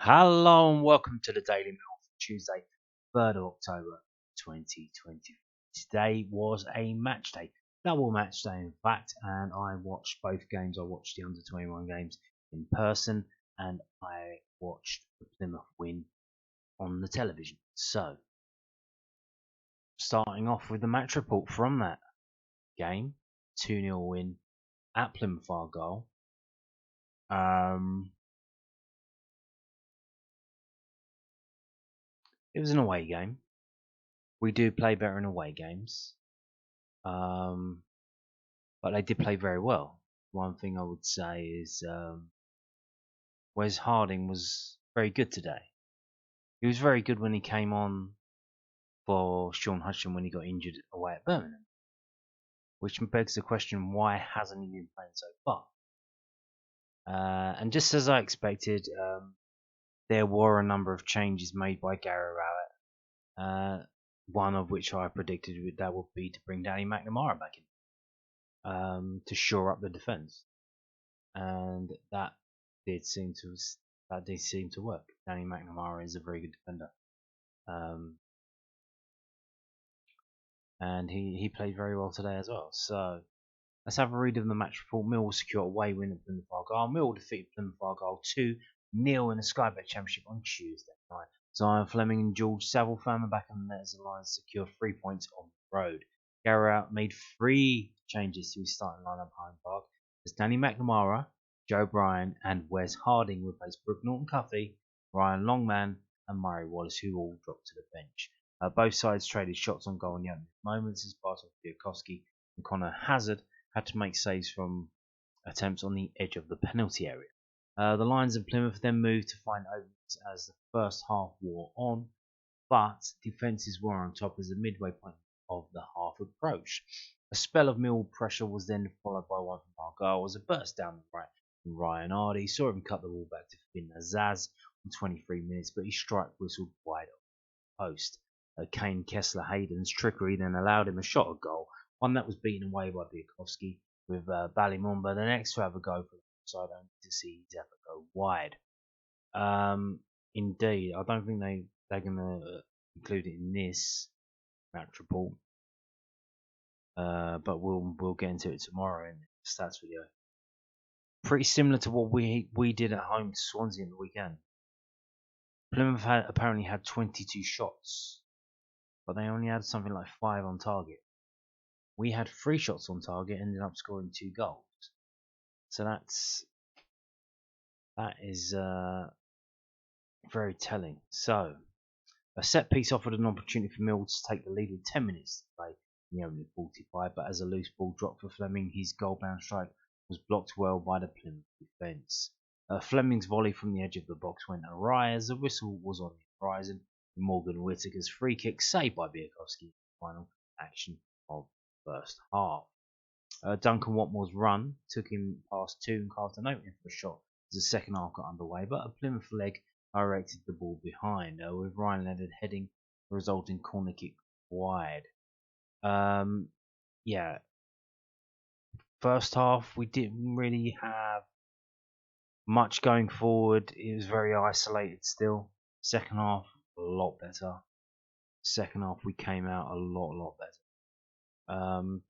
Hello and welcome to the Daily Mail for Tuesday, 3rd of October 2020. Today was a match day, double match day in fact, and I watched both games. I watched the under 21 games in person and I watched the Plymouth win on the television. So, starting off with the match report from that game, 2-0 win at Plymouth Argyle. It was an away game. We do play better in away games. But they did play very well. One thing I would say is Wes Harding was very good today. He was very good when he came on for Sean Hutchinson when he got injured away at Birmingham. Which begs the question, why hasn't he been playing so far? And just as I expected, there were a number of changes made by Gary Rowett. One of which I predicted that would be to bring Danny McNamara back in to shore up the defence, and that did seem to work. Danny McNamara is a very good defender, and he played very well today as well. So let's have a read of the match report. Millwall secure away win at Plymouth Argyle. Millwall defeated Plymouth Argyle 2-0 in the Sky Bet Championship on Tuesday night. Zion Fleming and George Saville found them back on the net as the Lions secure 3 points on the road. Gary Rowett made 3 changes to his starting lineup behind Park as Danny McNamara, Joe Bryan and Wes Harding replaced Brooke Norton-Cuffy, Ryan Longman and Murray Wallace, who all dropped to the bench. Both sides traded shots on goal in the opening moments as Bartosz Białkowski and Connor Hazard had to make saves from attempts on the edge of the penalty area. The Lions of Plymouth then moved to find openings as the first half wore on, but defences were on top as the midway point of the half approached. A spell of Millwall pressure was then followed by one from Argyle as a burst down the right from Ryan Hardy saw him cut the ball back to Finn Azaz in 23 minutes, but his strike whistled wide off the post. Kane Kessler Hayden's trickery then allowed him a shot at goal, one that was beaten away by Białkowski, with Ballymumba the next to have a go for the side only to see his effort go wide. Indeed, I don't think they're going to include it in this match report, but we'll get into it tomorrow in the stats video. Pretty similar to what we did at home to Swansea in the weekend. Plymouth apparently had 22 shots, but they only had something like 5 on target. We had 3 shots on target, ended up scoring 2 goals. So that is very telling. So a set piece offered an opportunity for Millwall to take the lead with 10 minutes to play in the opening 45, but as a loose ball dropped for Fleming, his goal-bound strike was blocked well by the Plymouth defence. Fleming's volley from the edge of the box went awry as the whistle was on the horizon, with Morgan Whittaker's free kick saved by Białkowski in the final action of the first half. Duncan Watmore's run took him past 2 and carved an opening for a shot as the second half got underway, but a Plymouth leg directed the ball behind, with Ryan Leonard heading the resulting corner kick wide. First half we didn't really have much going forward. It was very isolated still. Second half a lot better. Second half we came out a lot better.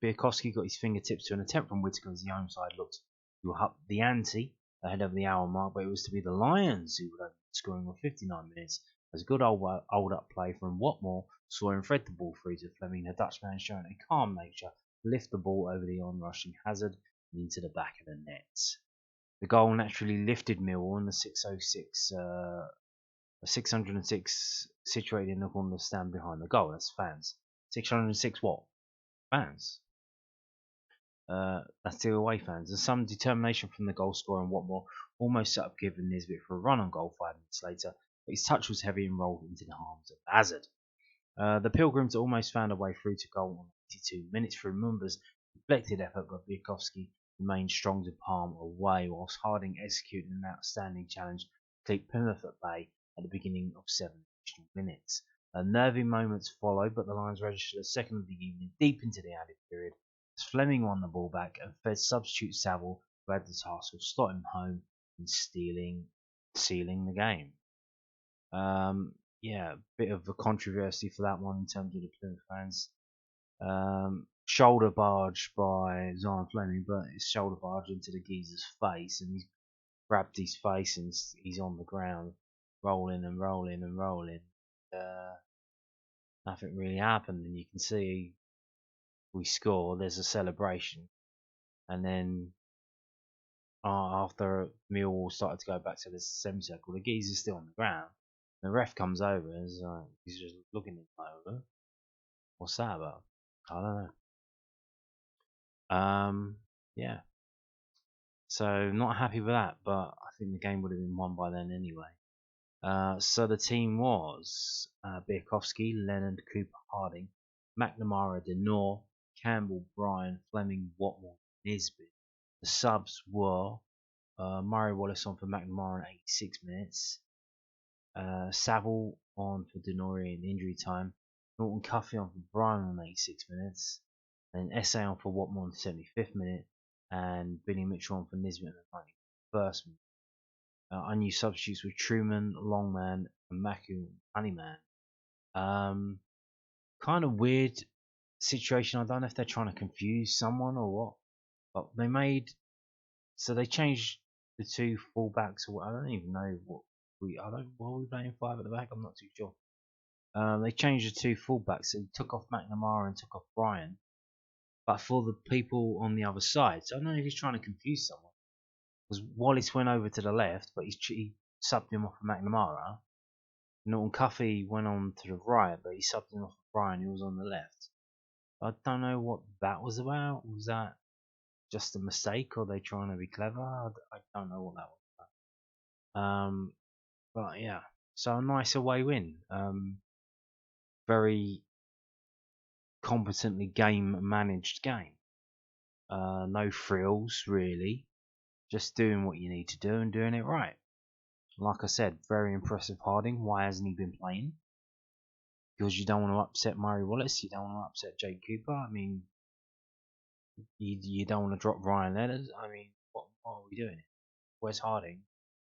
Białkowski got his fingertips to an attempt from Whittaker as the home side looked to up the ante ahead of the hour mark, but it was to be the Lions who would open scoring with 59 minutes as a good old up play from Watmore saw him thread the ball through to Fleming. The Dutchman showing a calm nature lift the ball over the on-rushing Hazard and into the back of the net. The goal naturally lifted Millwall, and the 606 situated in the corner stand behind the goal. That's fans. 606 what? Fans. That's the away fans. And some determination from the goal scorer and Watmore almost set up Given Nisbet for a run on goal 5 minutes later, but his touch was heavy and rolled into the arms of Hazard. The Pilgrims almost found a way through to goal on 82 minutes through Mumba's deflected effort, but Białkowski remained strong to palm away, whilst Harding executed an outstanding challenge to keep Plymouth at bay at the beginning of 7 additional minutes. Nervy moments followed, but the Lions registered a second of the evening deep into the added period as Fleming won the ball back and fed substitute Saville, who had the task of slotting home and sealing the game. Yeah, a bit of a controversy for that one in terms of the Plymouth fans. Shoulder barge by Zion Fleming, but it's shoulder barge into the geezer's face, and he's grabbed his face and he's on the ground, rolling and rolling and rolling. Nothing really happened, and you can see we score. There's a celebration, and then after Millwall started to go back to the semicircle, the geezer's still on the ground. The ref comes over and he's just looking at him like, what's that about? I don't know. Yeah. So not happy with that, but I think the game would have been won by then anyway. So the team was Biakovsky, Lennon, Cooper, Harding, McNamara, Denor, Campbell, Bryan, Fleming, Watmore, Nisbet. The subs were Murray Wallace on for McNamara in 86 minutes, Saville on for Denori in injury time, Norton Cuffy on for Bryan on 86 minutes, and SA on for Watmore in the 75th minute, and Billy Mitchell on for Nisbet in the 91st minute. Unused substitutes were Truman, Longman, and Maku, Honeyman. Kind of weird situation. I don't know if they're trying to confuse someone or what, but they changed the two fullbacks. I don't even know why are we playing five at the back? I'm not too sure. They changed the two fullbacks. So they took off McNamara and took off Bryan, but for the people on the other side. So I don't know if he's trying to confuse someone. Because Wallace went over to the left, but he subbed him off for McNamara. Norton Cuffy went on to the right, but he subbed him off for Bryan, who was on the left. I don't know what that was about. Was that just a mistake, or are they trying to be clever? I don't know what that was about. But yeah, so a nice away win. Very competently managed game. No frills really. Just doing what you need to do and doing it right. Like I said, very impressive Harding. Why hasn't he been playing? Because you don't want to upset Murray Wallace. You don't want to upset Jake Cooper. I mean, you don't want to drop Ryan Leonard. I mean, what are we doing? Where's Harding?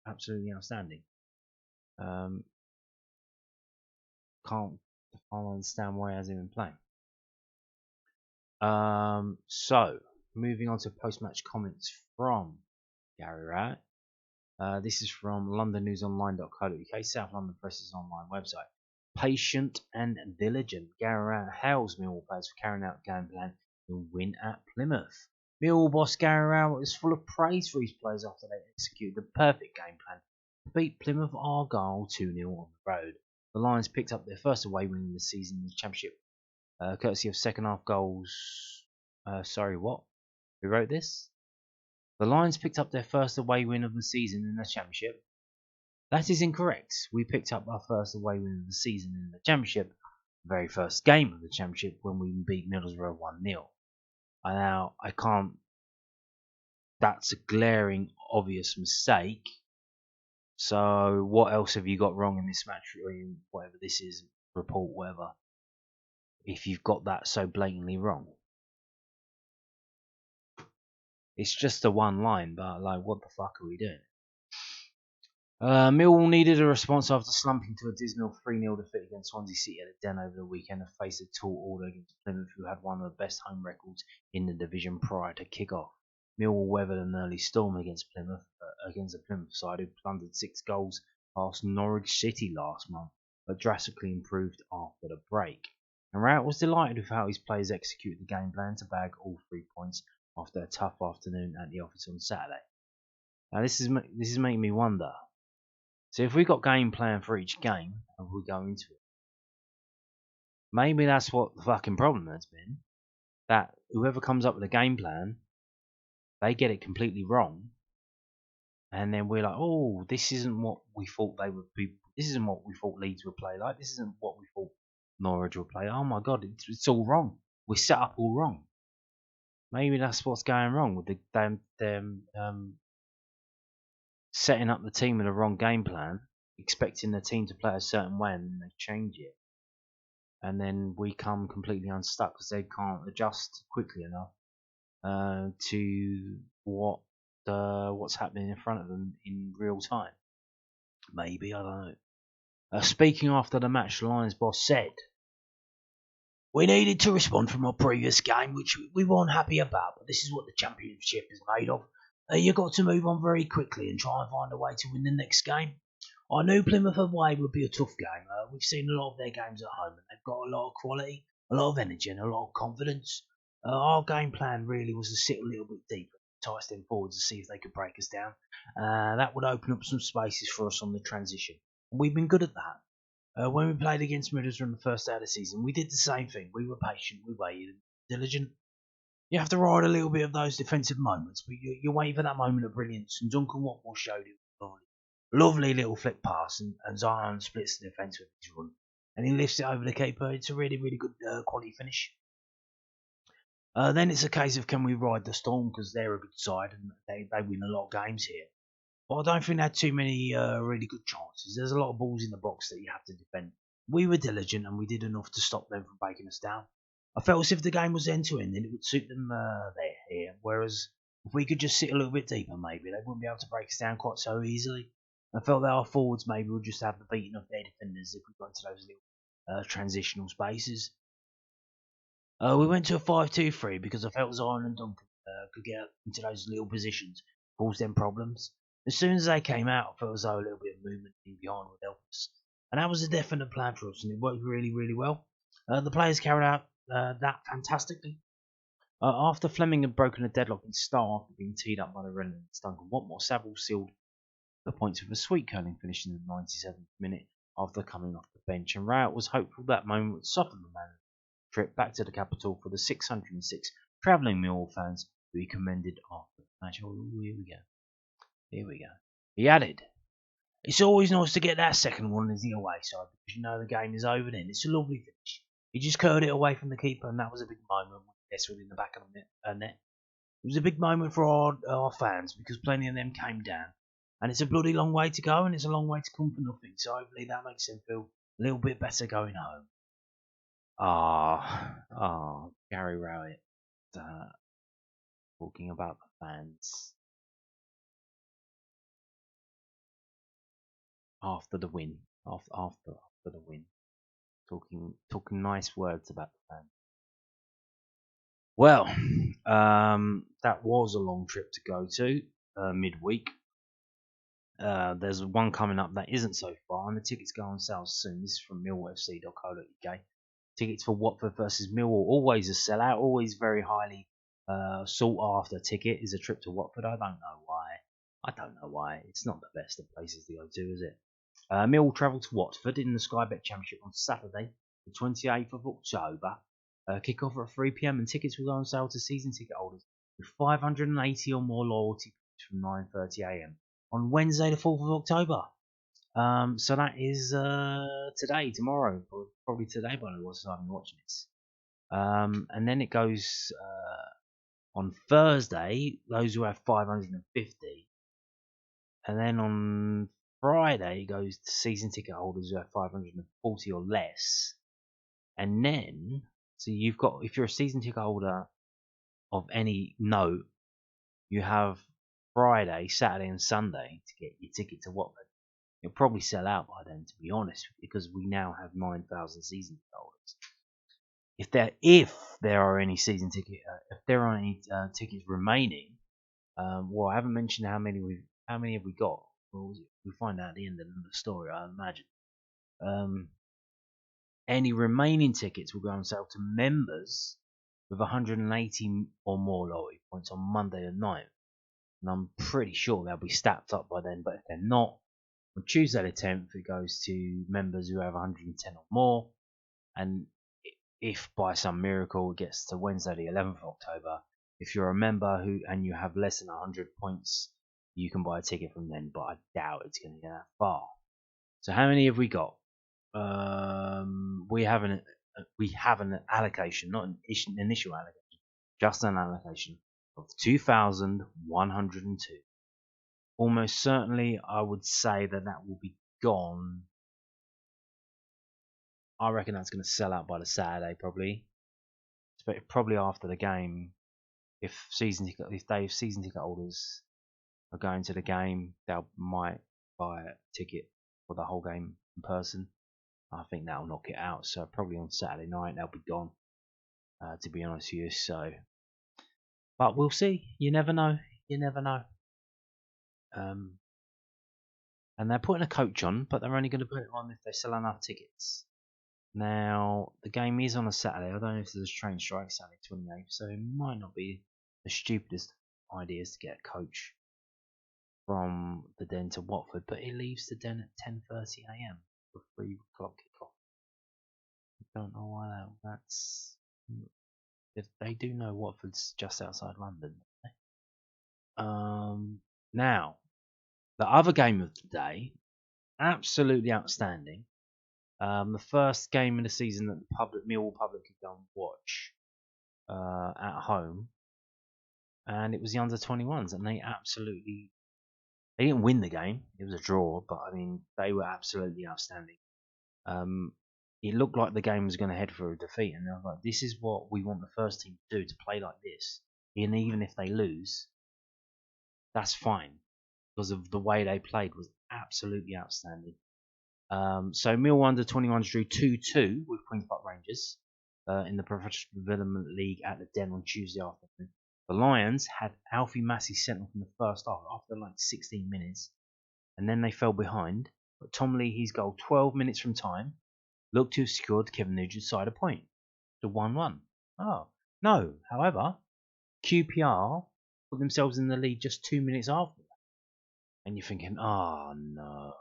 Absolutely outstanding. Um, can't understand why he hasn't been playing. So moving on to post-match comments from Gary Rowett. This is from londonnewsonline.co.uk, South London Press's online website. Patient and diligent, Gary Rowett hails Millwall players for carrying out the game plan and win at Plymouth. Millwall boss Gary Rowett was full of praise for his players after they executed the perfect game plan to beat Plymouth Argyle 2-0 on the road. The Lions picked up their first away win in the season in the Championship, courtesy of second half goals. Sorry, what? Who wrote this? The Lions picked up their first away win of the season in the Championship. That is incorrect. We picked up our first away win of the season in the Championship, the very first game of the Championship, when we beat Middlesbrough 1-0. Now, I can't. That's a glaring, obvious mistake. So, what else have you got wrong in this match, or in whatever this is, report, whatever, if you've got that so blatantly wrong? It's just a one line, but like, what the fuck are we doing? Millwall needed a response after slumping to a dismal 3-0 defeat against Swansea City at the Den over the weekend and faced a tall order against Plymouth, who had one of the best home records in the division prior to kick-off. Millwall weathered an early storm against the Plymouth side, who plundered 6 goals past Norwich City last month, but drastically improved after the break. And Rowett was delighted with how his players executed the game plan to bag all 3 points after a tough afternoon at the office on Saturday. Now this is making me wonder. So if we got game plan for each game and we go into it, maybe that's what the fucking problem has been. That whoever comes up with a game plan, they get it completely wrong, and then we're like, oh, this isn't what we thought they would be. This isn't what we thought Leeds would play like. This isn't what we thought Norwich would play. Oh my god, it's all wrong. We're set up all wrong. Maybe that's what's going wrong with them setting up the team with a wrong game plan, expecting the team to play a certain way, and then they change it. And then we come completely unstuck because they can't adjust quickly enough to what's happening in front of them in real time. Maybe, I don't know. Speaking after the match, the Lions boss said, "We needed to respond from our previous game, which we weren't happy about, but this is what the championship is made of. You've got to move on very quickly and try and find a way to win the next game. I knew Plymouth away would be a tough game. We've seen a lot of their games at home, and they've got a lot of quality, a lot of energy, and a lot of confidence. Our game plan really was to sit a little bit deeper, entice them forwards to see if they could break us down. That would open up some spaces for us on the transition. We've been good at that. When we played against Middlesbrough in the first day of the season, we did the same thing. We were patient, we waited, diligent. You have to ride a little bit of those defensive moments, but you're waiting for that moment of brilliance. And Duncan Watford showed it. Lovely little flick pass, and Zion splits the defence with his run. And he lifts it over the keeper. It's a really, really good quality finish. Then it's a case of can we ride the storm, because they're a good side and they win a lot of games here. But I don't think they had too many really good chances. There's a lot of balls in the box that you have to defend. We were diligent and we did enough to stop them from breaking us down. I felt as if the game was end to end and it would suit them there here. Whereas if we could just sit a little bit deeper, maybe they wouldn't be able to break us down quite so easily. I felt that our forwards maybe would just have the beating of their defenders if we got into those little transitional spaces. We went to a 5-2-3 because I felt Zion and Duncan could get into those little positions, cause them problems. As soon as they came out, I felt as though a little bit of movement in behind would help us. And that was a definite plan for us, and it worked really, really well. The players carried out that fantastically. After Fleming had broken a deadlock in start after being teed up by the relentless Duncan Watmore, Saville sealed the points with a sweet curling finish in the 97th minute after coming off the bench, and Rowett was hopeful that moment would soften the man's trip back to the capital for the 606 travelling Millwall fans who he commended after the match. Oh, here we go. Here we go. He added, "It's always nice to get that second one as the away side because you know the game is over then. It's a lovely finish. He just curled it away from the keeper, and that was a big moment when he nestled in the back of the net. It was a big moment for our fans because plenty of them came down. And it's a bloody long way to go, and it's a long way to come for nothing. So hopefully that makes them feel a little bit better going home." Gary Rowett talking about the fans after the win, after the win, talking nice words about the fans. Well, that was a long trip to go to midweek. There's one coming up that isn't so far, and the tickets go on sale soon. This is from millwallfc.co.uk. Tickets for Watford versus Millwall, always a sellout, always very highly sought after ticket is a trip to Watford. I don't know why. It's not the best of places to go to, is it? Millwall travel to Watford in the Sky Bet Championship on Saturday, the 28th of October. Kick off at 3 p.m. and tickets will go on sale to season ticket holders with 580 or more loyalty points from 9:30 a.m. on Wednesday, the 4th of October. So that is today, tomorrow, probably today by the time you're watching this. And then it goes on Thursday, those who have 550. And then on Friday, it goes to season ticket holders who have 540 or less. And then, so you've got, if you're a season ticket holder of any note, you have Friday, Saturday, and Sunday to get your ticket to Watford. It'll probably sell out by then, to be honest, because we now have 9,000 season ticket holders. If there are any season ticket, if there are any tickets remaining, well, I haven't mentioned how many have we got. Well, we'll find out at the end of the story, I imagine. Any remaining tickets will go on sale to members with 180 or more loyalty points on Monday the 9th. And I'm pretty sure they'll be stacked up by then, but if they're not, on Tuesday the 10th, it goes to members who have 110 or more. And if by some miracle it gets to Wednesday the 11th of October, if you're a member and you have less than 100 points, you can buy a ticket from then, but I doubt it's going to get that far. So how many have we got? We have an allocation, not an initial allocation, just an allocation of 2,102. Almost certainly, I would say that will be gone. I reckon that's going to sell out by the Saturday, probably. Probably after the game. If season ticket holders are going to the game, they might buy a ticket for the whole game in person. I think that'll knock it out. So probably on Saturday night they'll be gone. To be honest with you, so. But we'll see. You never know. You never know. And they're putting a coach on, but they're only going to put it on if they sell enough tickets. Now, the game is on a Saturday. I don't know if there's a train strike Saturday 28th, so it might not be the stupidest idea to get a coach from the Den to Watford, but it leaves the Den at 10:30 a.m. for 3 o'clock kickoff. I don't know why that's. They do know Watford's just outside London. Now, the other game of the day, absolutely outstanding. The first game of the season that the Millwall public could go and watch at home, and it was the under-21s, and they didn't win the game. It was a draw, but I mean they were absolutely outstanding. It looked like the game was going to head for a defeat, and I was like, this is what we want the first team to do, to play like this, and even if they lose, that's fine, because of the way they played was absolutely outstanding. So Millwall under-21s drew 2-2 with Queen's Park Rangers in the Professional Development League at the Den on Tuesday afternoon. The Lions had Alfie Massey sent off in the first half after like 16 minutes, and then they fell behind. But Tom Leahy's goal 12 minutes from time looked to have secured Kevin Nugent's side a point to 1-1. Oh, no. However, QPR put themselves in the lead just 2 minutes after that. And you're thinking, oh no.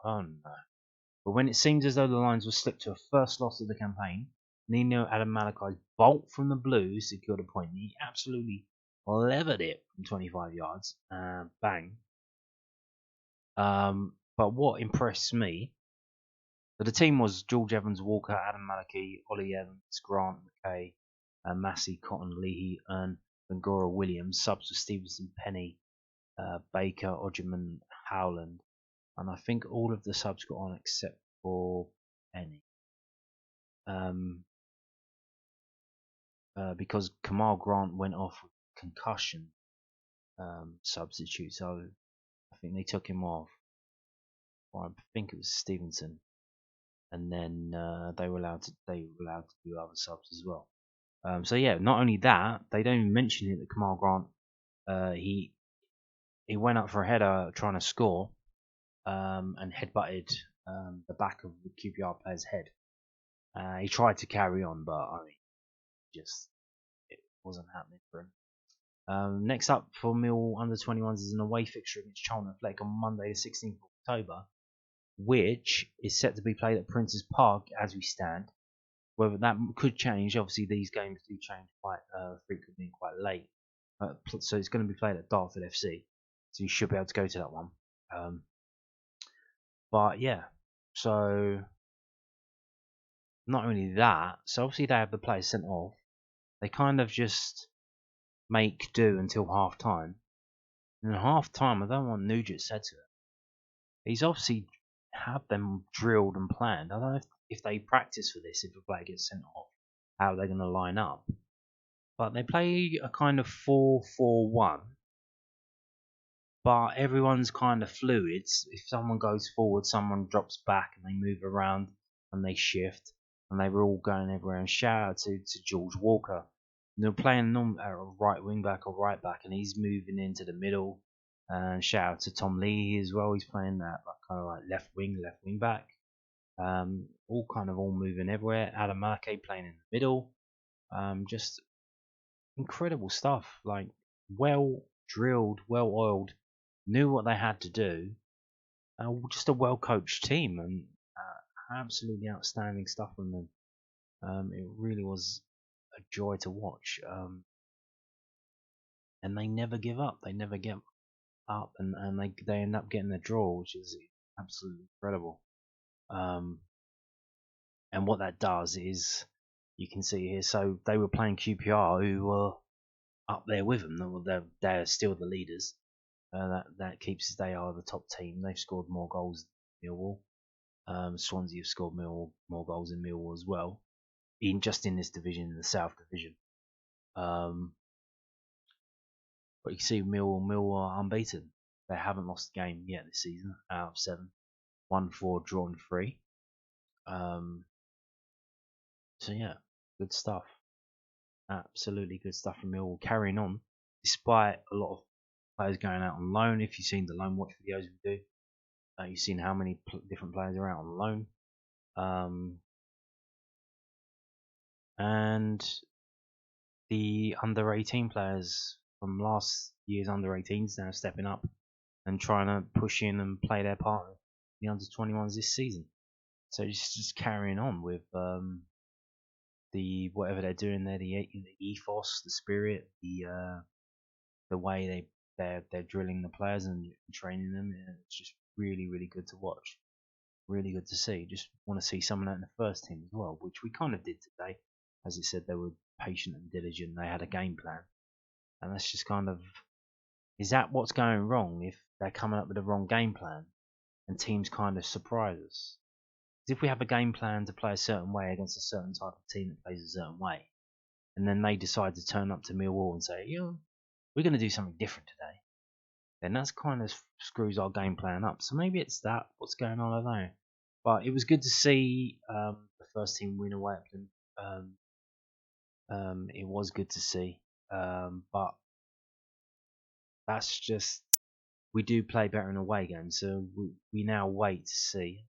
But when it seems as though the Lions were slipped to a first loss of the campaign, Nino Adam Malakai's bolt from the Blues secured a point. He absolutely levered it from 25 yards. Bang. But what impressed me, the team was George Evans, Walker, Adam Malachi, Ollie Evans, Grant, McKay, Massey, Cotton, Leahy, and Bangora Williams. Subs were Stevenson, Penny, Baker, Odgerman, Howland. And I think all of the subs got on except for Penny. Because Kamal Grant went off with concussion substitute, so I think they took him off. Or I think it was Stevenson, and then they were allowed to do other subs as well. So yeah, not only that, they don't even mention it that Kamal Grant he went up for a header trying to score and headbutted the back of the QPR player's head. He tried to carry on, but I mean, it wasn't happening for him. Next up for Millwall under-21s is an away fixture against Charlton Fleck on Monday the 16th of October, which is set to be played at Prince's Park as we stand. Whether that could change, obviously these games do change quite frequently and quite late. So it's going to be played at Dartford FC, so you should be able to go to that one. But yeah, so not only that, so obviously they have the players sent off. They kind of just make do until half time. And in half time, I don't know what Nugent said to it. He's obviously had them drilled and planned. I don't know if they practice for this, if a player gets sent off, how they're going to line up. But they play a kind of 4-4-1. But everyone's kind of fluid. If someone goes forward, someone drops back, and they move around and they shift. And they were all going everywhere. And shout out to George Walker. They're playing a right wing back or right back, and he's moving into the middle. And shout out to Tom Lee as well. He's playing that kind of like left wing back. All moving everywhere. Adam Marque playing in the middle. Just incredible stuff. Like well drilled, well oiled. Knew what they had to do. Just a well coached team, and absolutely outstanding stuff from them. It really was a joy to watch. And they never give up. They never get up, and they end up getting the draw, which is absolutely incredible. And what that does is, you can see here, so they were playing QPR, who were up there with them. They're still the leaders. That keeps they are the top team. They've scored more goals than Millwall. Swansea have scored more goals than Millwall as well, in this division, in the South Division. But you can see Millwall are unbeaten. They haven't lost a game yet this season out of 7. 1-4, drawn 3. So yeah, good stuff. Absolutely good stuff from Millwall. Carrying on, despite a lot of players going out on loan. If you've seen the loan watch videos we do, you've seen how many different players are out on loan. And the under 18 players from last year's under 18s now stepping up and trying to push in and play their part in the under 21s this season. So just carrying on with the whatever they're doing there, the ethos, the spirit, the way they're drilling the players and training them. It's just really good to watch, really good to see. Just want to see some of that in the first team as well, which we kind of did today. As it said, they were patient and diligent. They had a game plan, and that's just kind of, is that what's going wrong if they're coming up with the wrong game plan and teams kind of surprise us? Because if we have a game plan to play a certain way against a certain type of team that plays a certain way, and then they decide to turn up to Millwall and say, we're going to do something different today, then that's kind of screws our game plan up. So maybe it's that, what's going on, I don't know. But it was good to see the first team win away at them. It was good to see. But that's just, we do play better in away games, so we now wait to see.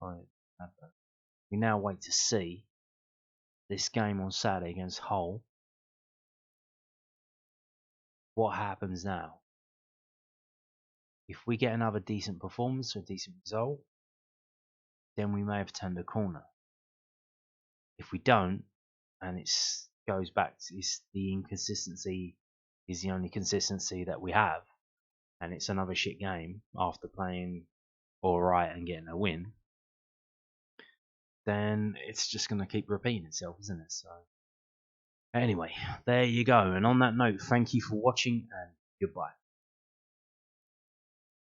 We now wait to see this game on Saturday against Hull. What happens now? If we get another decent performance or a decent result, then we may have turned a corner. If we don't, and it goes back to the inconsistency is the only consistency that we have, and it's another shit game after playing alright and getting a win, then it's just going to keep repeating itself, isn't it? So anyway, there you go. And on that note, thank you for watching and goodbye.